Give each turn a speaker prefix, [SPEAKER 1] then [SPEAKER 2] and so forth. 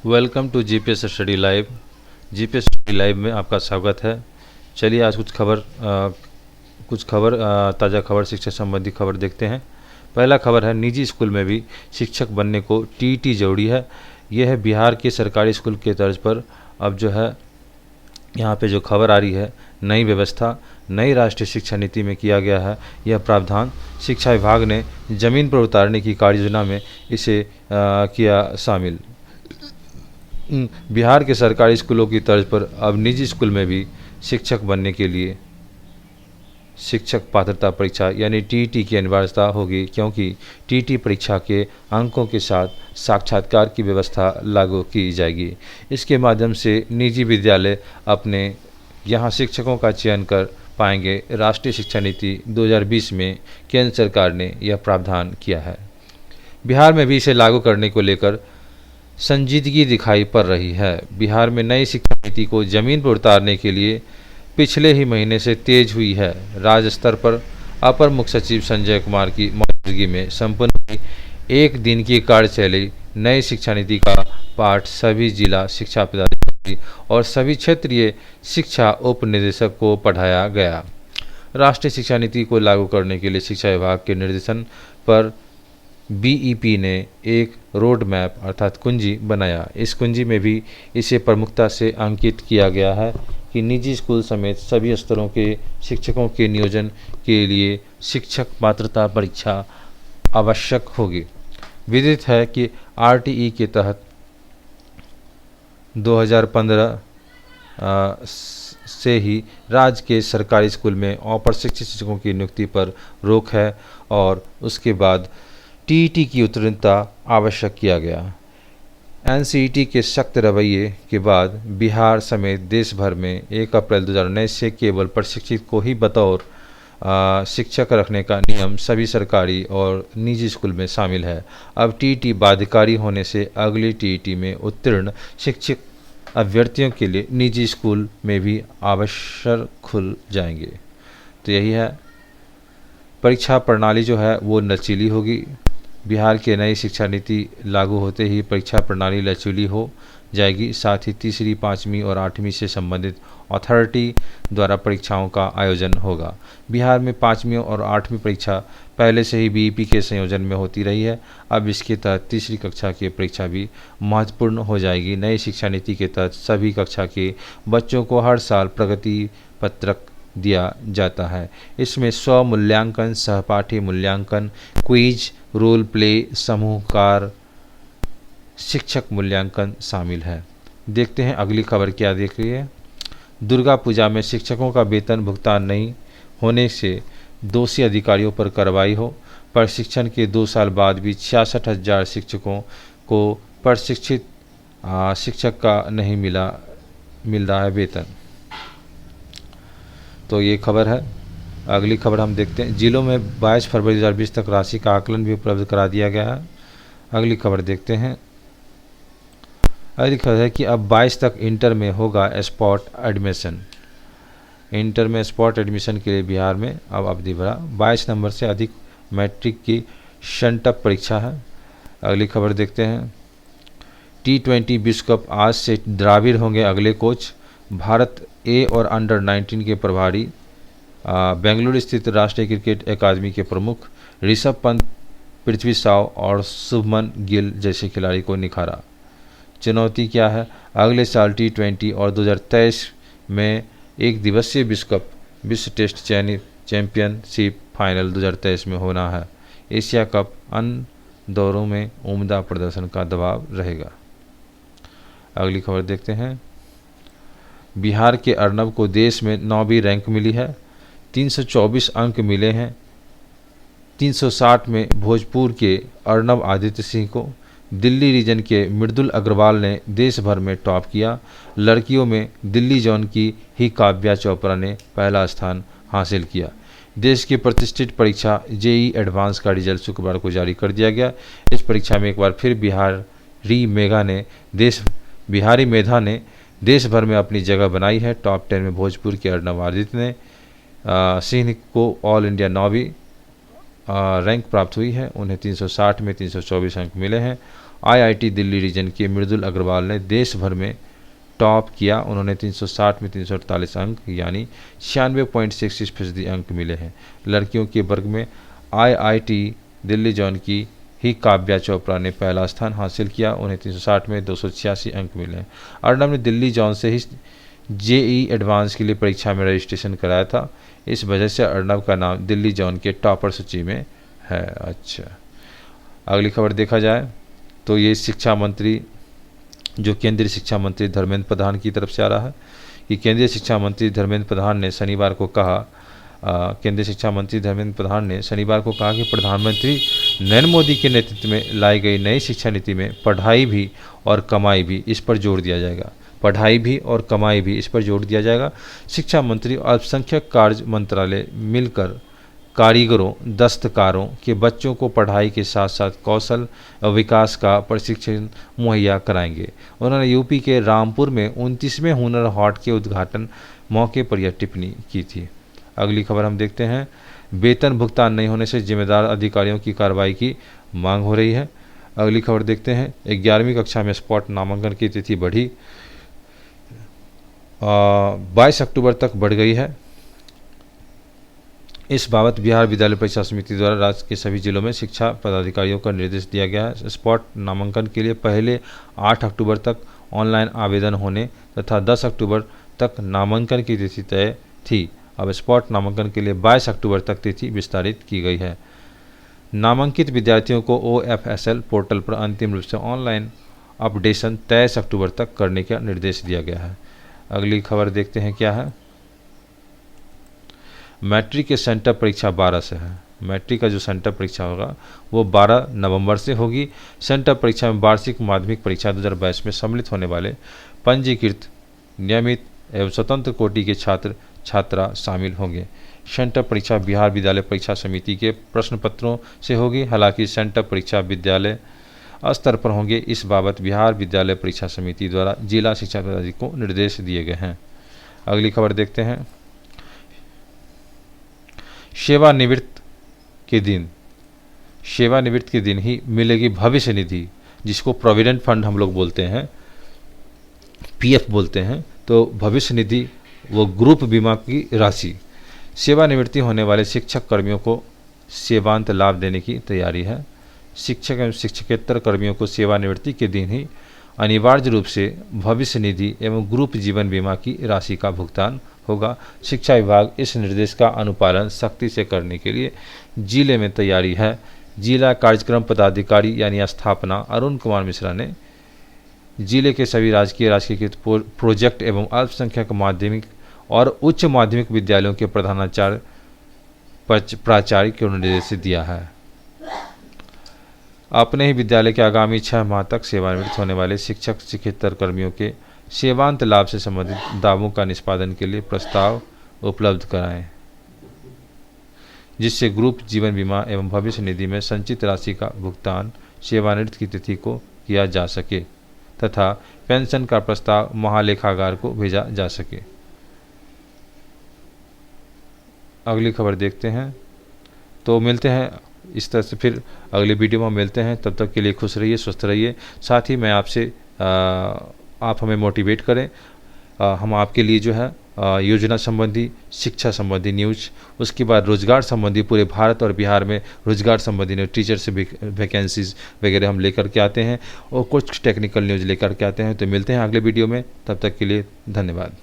[SPEAKER 1] Welcome to GPS study live. GPS study live में आपका स्वागत है। चलिए आज कुछ खबर ताज़ा खबर शिक्षा संबंधी खबर देखते हैं। पहला खबर है, निजी स्कूल में भी शिक्षक बनने को टीईटी जरूरी है। यह है बिहार के सरकारी स्कूल के तर्ज पर अब जो है यहाँ पे जो खबर आ रही है, नई व्यवस्था नई राष्ट्रीय शिक्षा नीति में किया गया है। यह प्रावधान शिक्षा विभाग ने जमीन पर उतारने की कार्ययोजना में इसे किया शामिल। बिहार के सरकारी स्कूलों की तर्ज पर अब निजी स्कूल में भी शिक्षक बनने के लिए शिक्षक पात्रता परीक्षा यानी टीईटी की अनिवार्यता होगी, क्योंकि टीईटी परीक्षा के अंकों के साथ साक्षात्कार की व्यवस्था लागू की जाएगी। इसके माध्यम से निजी विद्यालय अपने यहाँ शिक्षकों का चयन कर पाएंगे। राष्ट्रीय शिक्षा नीति 2020 में केंद्र सरकार ने यह प्रावधान किया है। बिहार में भी इसे लागू करने को लेकर संजीदगी दिखाई पड़ रही है। बिहार में नई शिक्षा नीति को जमीन पर उतारने के लिए पिछले ही महीने से तेज हुई है। राज्य स्तर पर अपर मुख्य सचिव संजय कुमार की मौजूदगी में संपन्न हुई एक दिन की कार्यशैली नई शिक्षा नीति का पाठ सभी जिला शिक्षा पदाधिकारी और सभी क्षेत्रीय शिक्षा उप निदेशक को पढ़ाया गया। राष्ट्रीय शिक्षा नीति को लागू करने के लिए शिक्षा विभाग के निर्देशन पर बीईपी ने एक रोड मैप अर्थात कुंजी बनाया। इस कुंजी में भी इसे प्रमुखता से अंकित किया गया है कि निजी स्कूल समेत सभी स्तरों के शिक्षकों के नियोजन के लिए शिक्षक पात्रता परीक्षा आवश्यक होगी। विदित है कि आरटीई के तहत 2015 से ही राज्य के सरकारी स्कूल में अप्रशिक्षित शिक्षकों की नियुक्ति पर रोक है और उसके बाद टीईटी की उत्तीर्णता आवश्यक किया गया। एनसीईटी के सख्त रवैये के बाद बिहार समेत देश भर में 1 अप्रैल 2019 से केवल प्रशिक्षित को ही बतौर शिक्षक रखने का नियम सभी सरकारी और निजी स्कूल में शामिल है। अब टीईटी बाध्यकारी होने से अगली टीईटी में उत्तीर्ण शिक्षक अभ्यर्थियों के लिए निजी स्कूल में भी अवसर खुल जाएंगे। तो यही है, परीक्षा प्रणाली जो है वो लचीली होगी। बिहार की नई शिक्षा नीति लागू होते ही परीक्षा प्रणाली लचीली हो जाएगी। साथ ही तीसरी, 5वीं और 8वीं से संबंधित अथॉरिटी द्वारा परीक्षाओं का आयोजन होगा। बिहार में 5वीं और 8वीं परीक्षा पहले से ही बीईपी के संयोजन में होती रही है। अब इसके तहत तीसरी कक्षा की परीक्षा भी महत्वपूर्ण हो जाएगी। नई शिक्षा नीति के तहत सभी कक्षा के बच्चों को हर साल प्रगति पत्रक दिया जाता है। इसमें स्व मूल्यांकन, सहपाठी मूल्यांकन, क्विज, रोल प्ले, समूह कार्य, शिक्षक मूल्यांकन शामिल है। देखते हैं अगली खबर क्या देख रही है। दुर्गा पूजा में शिक्षकों का वेतन भुगतान नहीं होने से दोषी अधिकारियों पर कार्रवाई हो। प्रशिक्षण के 2 साल बाद भी 66,000 शिक्षकों को प्रशिक्षित शिक्षक का नहीं मिल रहा है वेतन। तो ये खबर है। अगली खबर हम देखते हैं। जिलों में 22 फरवरी 2020 तक राशि का आकलन भी उपलब्ध करा दिया गया है। अगली खबर देखते हैं। अगली खबर है कि अब 22 तक इंटर में होगा स्पॉट एडमिशन। इंटर में स्पॉट एडमिशन के लिए बिहार में अब अवधि बढ़ा। 22 नंबर से अधिक मैट्रिक की शंटप परीक्षा है। अगली खबर देखते हैं। T20 विश्व कप आज से द्रविड़ होंगे अगले कोच। भारत ए और अंडर 19 के प्रभारी। बेंगलुरु स्थित राष्ट्रीय क्रिकेट अकादमी के प्रमुख ऋषभ पंत, पृथ्वी शाव और शुभमन गिल जैसे खिलाड़ी को निखारा। चुनौती क्या है? अगले साल T20 और 2023 में एक दिवसीय विश्व टेस्ट चैंपियनशिप फाइनल 2023 में होना है। एशिया कप अन्य दौरों में उम्दा प्रदर्शन का दबाव रहेगा। अगली खबर देखते हैं। बिहार के अर्नब को देश में 9वीं रैंक मिली है। 324 अंक मिले हैं। 360 में भोजपुर के अर्नब आदित्य सिंह को। दिल्ली रीजन के मृदुल अग्रवाल ने देश भर में टॉप किया। लड़कियों में दिल्ली जोन की ही काव्या चोपड़ा ने पहला स्थान हासिल किया। देश की प्रतिष्ठित परीक्षा जेईई एडवांस का रिजल्ट शुक्रवार को जारी कर दिया गया। इस परीक्षा में एक बार फिर बिहारी मेधा ने देश भर में अपनी जगह बनाई है। टॉप 10 में भोजपुर के अर्नब आदित्य ने सिंह को ऑल इंडिया 9वीं रैंक प्राप्त हुई है। उन्हें 360 में 324 अंक मिले हैं आईआईटी दिल्ली रीजन के मृदुल अग्रवाल ने देश भर में टॉप किया। उन्होंने 360 में 348 अंक यानी 96.66% अंक मिले हैं। लड़कियों के वर्ग में आईआईटी दिल्ली जॉन की ही काव्या चोपड़ा ने पहला स्थान हासिल किया। उन्हें 360 में 286 अंक मिले हैं। अर्नब ने दिल्ली जॉन से ही जेई एडवांस के लिए परीक्षा में रजिस्ट्रेशन कराया था। इस वजह से अर्नब का नाम दिल्ली जॉन के टॉपर सूची में है। अच्छा, अगली खबर देखा जाए तो ये शिक्षा मंत्री जो केंद्रीय शिक्षा मंत्री धर्मेंद्र प्रधान की तरफ से आ रहा है कि केंद्रीय शिक्षा मंत्री धर्मेंद्र प्रधान ने शनिवार को कहा कि प्रधानमंत्री नरेंद्र मोदी के नेतृत्व में लाई गई नई शिक्षा नीति में पढ़ाई भी और कमाई भी इस पर जोर दिया जाएगा। शिक्षा मंत्री और अल्पसंख्यक कार्य मंत्रालय मिलकर कारीगरों, दस्तकारों के बच्चों को पढ़ाई के साथ साथ कौशल विकास का प्रशिक्षण मुहैया कराएंगे। उन्होंने यूपी के रामपुर में 29वें हुनर हाट के उद्घाटन मौके पर यह टिप्पणी की थी। अगली खबर हम देखते हैं, वेतन भुगतान नहीं होने से जिम्मेदार अधिकारियों की कार्रवाई की मांग हो रही है। अगली खबर देखते हैं, 11वीं कक्षा में स्पॉट नामांकन की तिथि बढ़ी 22 अक्टूबर तक बढ़ गई है। इस बाबत बिहार विद्यालय परीक्षा समिति द्वारा राज्य के सभी जिलों में शिक्षा पदाधिकारियों को निर्देश दिया गया है। स्पॉट नामांकन के लिए पहले 8 अक्टूबर तक ऑनलाइन आवेदन होने तथा 10 अक्टूबर तक नामांकन की तिथि तय थी। अब स्पॉट नामांकन के लिए 22 अक्टूबर तक तिथि विस्तारित की गई है। नामांकित विद्यार्थियों को OFSL पोर्टल पर अंतिम रूप से ऑनलाइन अपडेशन 23 अक्टूबर तक करने का निर्देश दिया गया है। अगली खबर देखते हैं क्या है, मैट्रिक के सेंटर परीक्षा 12 से है। मैट्रिक का जो सेंटर परीक्षा होगा वो 12 नवंबर से होगी। सेंटर परीक्षा में वार्षिक माध्यमिक परीक्षा 2022 में सम्मिलित होने वाले पंजीकृत नियमित एवं स्वतंत्र कोटि के छात्र छात्रा शामिल होंगे। सेंटर परीक्षा बिहार विद्यालय परीक्षा समिति के प्रश्न पत्रों से होगी। हालांकि सेंटर परीक्षा विद्यालय स्तर पर होंगे। इस बाबत बिहार विद्यालय परीक्षा समिति द्वारा जिला शिक्षा पदाधिकारी को निर्देश दिए गए हैं। अगली खबर देखते हैं, सेवानिवृत्त के दिन ही मिलेगी भविष्य निधि, जिसको प्रोविडेंट फंड हम लोग बोलते हैं, PF बोलते हैं। तो भविष्य निधि वो ग्रुप बीमा की राशि। सेवानिवृत्ति होने वाले शिक्षक कर्मियों को सेवांत लाभ देने की तैयारी है। शिक्षक एवं शिक्षकेतर कर्मियों को सेवानिवृत्ति के दिन ही अनिवार्य रूप से भविष्य निधि एवं ग्रुप जीवन बीमा की राशि का भुगतान होगा। शिक्षा विभाग इस निर्देश का अनुपालन सख्ती से करने के लिए जिले में तैयारी है। जिला कार्यक्रम पदाधिकारी यानी स्थापना अरुण कुमार मिश्रा ने जिले के सभी राजकीय प्रोजेक्ट एवं अल्पसंख्यक माध्यमिक और उच्च माध्यमिक विद्यालयों के प्रधानाचार्य प्राचार्य को निर्देश दिया है। अपने ही विद्यालय के आगामी 6 माह तक सेवानिवृत्त होने वाले शिक्षक शिक्षकेतर कर्मियों के सेवांत लाभ से संबंधित दावों का निष्पादन के लिए प्रस्ताव उपलब्ध कराएं, जिससे ग्रुप जीवन बीमा एवं भविष्य निधि में संचित राशि का भुगतान सेवानिवृत्ति की तिथि को किया जा सके तथा पेंशन का प्रस्ताव महालेखागार को भेजा जा सके। अगली खबर देखते हैं। तो मिलते हैं इस तरह से फिर अगले वीडियो में मिलते हैं। तब तक के लिए खुश रहिए, स्वस्थ रहिए। साथ ही मैं आपसे आप हमें मोटिवेट करें। हम आपके लिए जो है योजना संबंधी, शिक्षा संबंधी न्यूज, उसके बाद रोजगार संबंधी पूरे भारत और बिहार में रोजगार संबंधी टीचर से वैकेंसीज वगैरह हम लेकर के आते हैं और कुछ टेक्निकल न्यूज़ लेकर के आते हैं। तो मिलते हैं अगले वीडियो में, तब तक के लिए धन्यवाद।